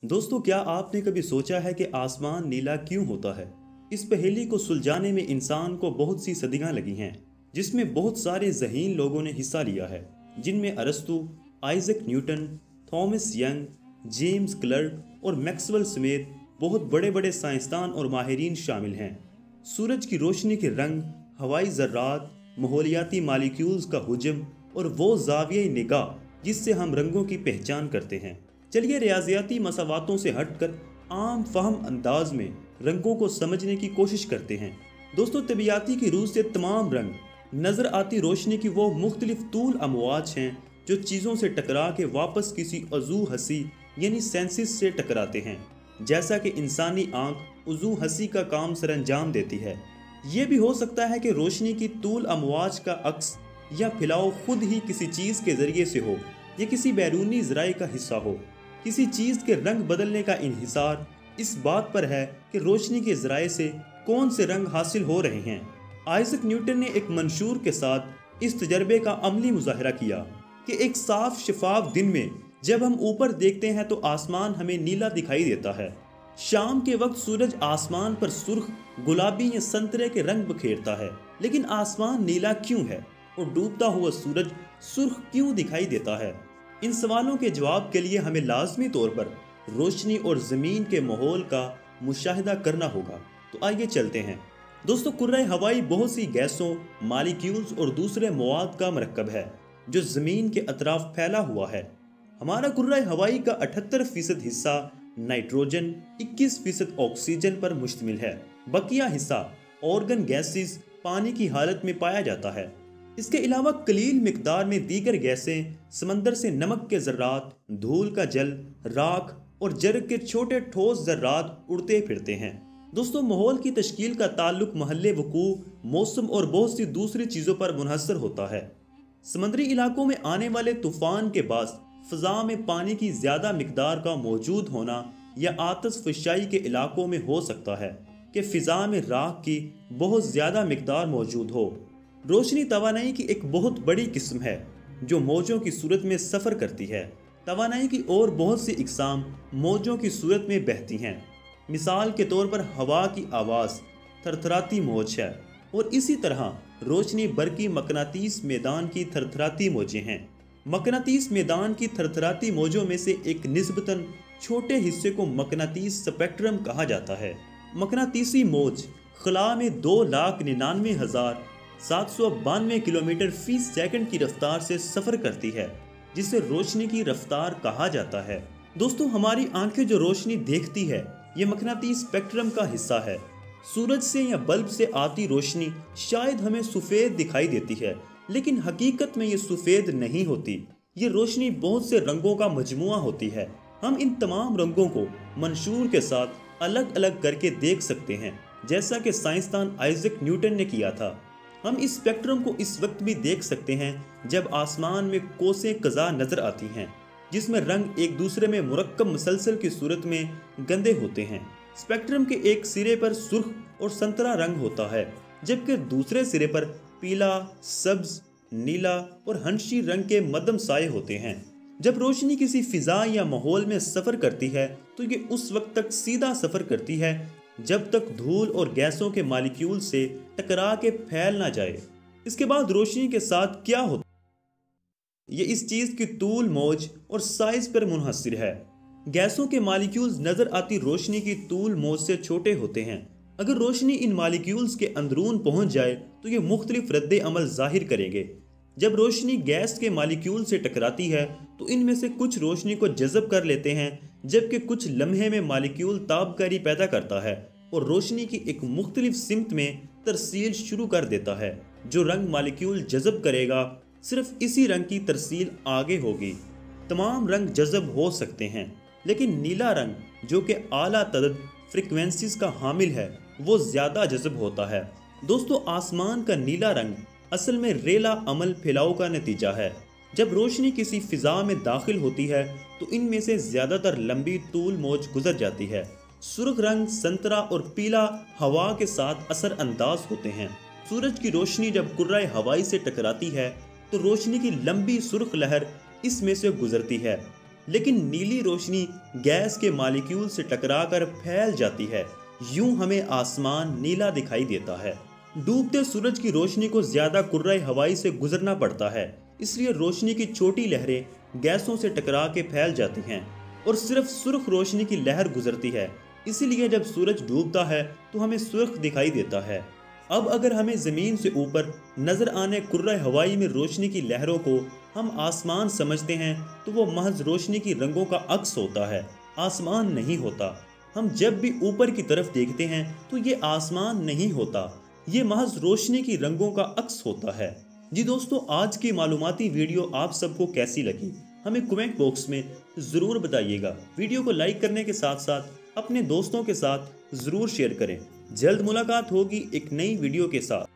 दोस्तों, क्या आपने कभी सोचा है कि आसमान नीला क्यों होता है? इस पहेली को सुलझाने में इंसान को बहुत सी सदियां लगी हैं, जिसमें बहुत सारे ज़हीन लोगों ने हिस्सा लिया है, जिनमें अरस्तू, Isaac Newton, Thomas Young, James Clerk और मैक्सवेल समेत बहुत बड़े बड़े साइंसदान और माहिरीन शामिल हैं। सूरज की रोशनी के रंग, हवाई ज़र्रात, माहौलियाती मालिक्यूल्स का हुजम और वो ज़ाविया निगाह जिससे हम रंगों की पहचान करते हैं। चलिए रियाजियाती मसावातों से हटकर आम फहम अंदाज में रंगों को समझने की कोशिश करते हैं। दोस्तों, तबियाती की रूह से तमाम रंग नज़र आती रोशनी की वो मुख्तलिफ तूल अमवाज हैं जो चीज़ों से टकरा के वापस किसी अज़ू हसी यानी सेंसिस से टकराते हैं। जैसा कि इंसानी आंख उज़ू हसी का काम सरअंजाम देती है, ये भी हो सकता है कि रोशनी की तूल अमवाज का अक्स या फैलाव खुद ही किसी चीज़ के ज़रिए से हो या किसी बैरूनी ज़राए का हिस्सा हो। किसी चीज़ के रंग बदलने का इन्हिसार इस बात पर है कि रोशनी के ज़राए से कौन से रंग हासिल हो रहे हैं। आइजक न्यूटन ने एक मंशूर के साथ इस तजर्बे का अमली मुजाहरा किया कि एक साफ शफाफ दिन में जब हम ऊपर देखते हैं तो आसमान हमें नीला दिखाई देता है। शाम के वक्त सूरज आसमान पर सुर्ख, गुलाबी या संतरे के रंग बखेरता है, लेकिन आसमान नीला क्यों है और डूबता हुआ सूरज सुर्ख क्यों दिखाई देता है? इन सवालों के जवाब के लिए हमें लाजमी तौर पर रोशनी और ज़मीन के माहौल का मुशाहिदा करना होगा। तो आइए चलते हैं। दोस्तों, कुर्रा हवाई बहुत सी गैसों, मालिक्यूल्स और दूसरे मवाद का मरकब है जो ज़मीन के अतराफ फैला हुआ है। हमारा कुर्रा हवाई का 78% हिस्सा नाइट्रोजन, 21% ऑक्सीजन पर मुश्तमिल है। बकिया हिस्सा ऑर्गन गैसेस, पानी की हालत में पाया जाता है। इसके अलावा कलील मिकदार में दीगर गैसें, समंदर से नमक के ज़र्रात, धूल का जल, राख और जर्ग के छोटे ठोस ज़र्रात उड़ते फिरते हैं। दोस्तों, माहौल की तश्कील का ताल्लुक महल्ले वकू, मौसम और बहुत सी दूसरी चीज़ों पर मुनहसर होता है। समुद्री इलाकों में आने वाले तूफ़ान के बाद फ़ज़ा में पानी की ज़्यादा मिकदार का मौजूद होना या आतश फ़शाई के इलाकों में हो सकता है कि फ़िज़ा में राख की बहुत ज़्यादा मिकदार मौजूद हो। रोशनी तवानाई की एक बहुत बड़ी किस्म है जो मौजों की सूरत में सफ़र करती है। तवानाई की और बहुत सी इकसाम मौजों की सूरत में बहती हैं। मिसाल के तौर पर हवा की आवाज़ थरथराती मौज है, और इसी तरह रोशनी बरकी मकनातीस मैदान की थरथराती मौजें हैं। मकनातीस मैदान की थरथराती मौजों में से एक निस्बतन छोटे हिस्से को मकनातीस स्पेक्ट्रम कहा जाता है। मकनातीसी मौज खला में 2,99,792 किलोमीटर फी सेकंड की रफ्तार से सफ़र करती है, जिसे रोशनी की रफ्तार कहा जाता है। दोस्तों, हमारी आंखें जो रोशनी देखती है ये मकनातीस स्पेक्ट्रम का हिस्सा है। सूरज से या बल्ब से आती रोशनी शायद हमें सफ़ेद दिखाई देती है, लेकिन हकीकत में ये सफ़ेद नहीं होती। ये रोशनी बहुत से रंगों का मजमुआ होती है। हम इन तमाम रंगों को मंशूर के साथ अलग अलग करके देख सकते हैं, जैसा कि साइंसदान आइजक न्यूटन ने किया था। हम इस स्पेक्ट्रम को इस वक्त भी देख सकते हैं जब आसमान में कोसें कज़ा नज़र आती हैं, जिसमें रंग एक दूसरे में मुरक्कब मसलसल की सूरत में गंदे होते हैं। स्पेक्ट्रम के एक सिरे पर सुर्ख और संतरा रंग होता है, जबकि दूसरे सिरे पर पीला, सब्ज, नीला और हंशी रंग के मध्यम साए होते हैं। जब रोशनी किसी फिजा या माहौल में सफ़र करती है तो ये उस वक्त तक सीधा सफ़र करती है जब तक धूल और गैसों के मालिक्यूल से टकरा के फैल ना जाए। इसके बाद रोशनी के साथ क्या होता है ये इस चीज़ की तूल, मौज और साइज पर मुनहसर है। गैसों के मालिक्यूल्स नज़र आती रोशनी की तूल मौज से छोटे होते हैं। अगर रोशनी इन मालिक्यूल्स के अंदरून पहुंच जाए तो ये मुख्तलिफ रद्द अमल जाहिर करेंगे। जब रोशनी गैस के मालिक्यूल से टकराती है तो इनमें से कुछ रोशनी को जज़ब कर लेते हैं, जबकि कुछ लम्हे में मालिक्यूल ताबकारी पैदा करता है और रोशनी की एक मुख्तलिफ सिमत में तरसील शुरू कर देता है। जो रंग मालिक्यूल जज़ब करेगा, सिर्फ इसी रंग की तरसील आगे होगी। तमाम रंग जज़ब हो सकते हैं, लेकिन नीला रंग जो कि आला तदद फ्रिक्वेंसीज का हामिल है वो ज़्यादा जज़ब होता है। दोस्तों, आसमान का नीला रंग असल में रेला अमल फैलाव का नतीजा है। जब रोशनी किसी फिजा में दाखिल होती है तो इनमें से ज़्यादातर लंबी तूल मौज गुजर जाती है। सुर्ख रंग, संतरा और पीला हवा के साथ असर अंदाज होते हैं। सूरज की रोशनी जब कुर्रा हवाई से टकराती है तो रोशनी की लंबी सुर्ख लहर इसमें से गुजरती है। लेकिन नीली रोशनी गैस के मॉलिक्यूल से टकराकर फैल जाती है। यूं हमें आसमान नीला दिखाई देता है। डूबते सूरज की रोशनी को ज्यादा कुर्राई हवाई से गुजरना पड़ता है, इसलिए रोशनी की छोटी लहरें गैसों से टकरा के फैल जाती हैं और सिर्फ सुर्ख रोशनी की लहर गुजरती है। इसीलिए जब सूरज डूबता है तो हमें सुर्ख दिखाई देता है। अब अगर हमें जमीन से ऊपर नजर आने कुर्रा हवाई में रोशनी की लहरों को हम आसमान समझते हैं तो वो महज रोशनी की रंगों का अक्स होता है, आसमान नहीं होता। हम जब भी ऊपर की तरफ देखते हैं तो ये आसमान नहीं होता, ये महज रोशनी की रंगों का अक्स होता है। जी दोस्तों, आज की मालूमाती वीडियो आप सबको कैसी लगी हमें कमेंट बॉक्स में ज़रूर बताइएगा। वीडियो को लाइक करने के साथ साथ अपने दोस्तों के साथ ज़रूर शेयर करें। जल्द मुलाकात होगी एक नई वीडियो के साथ।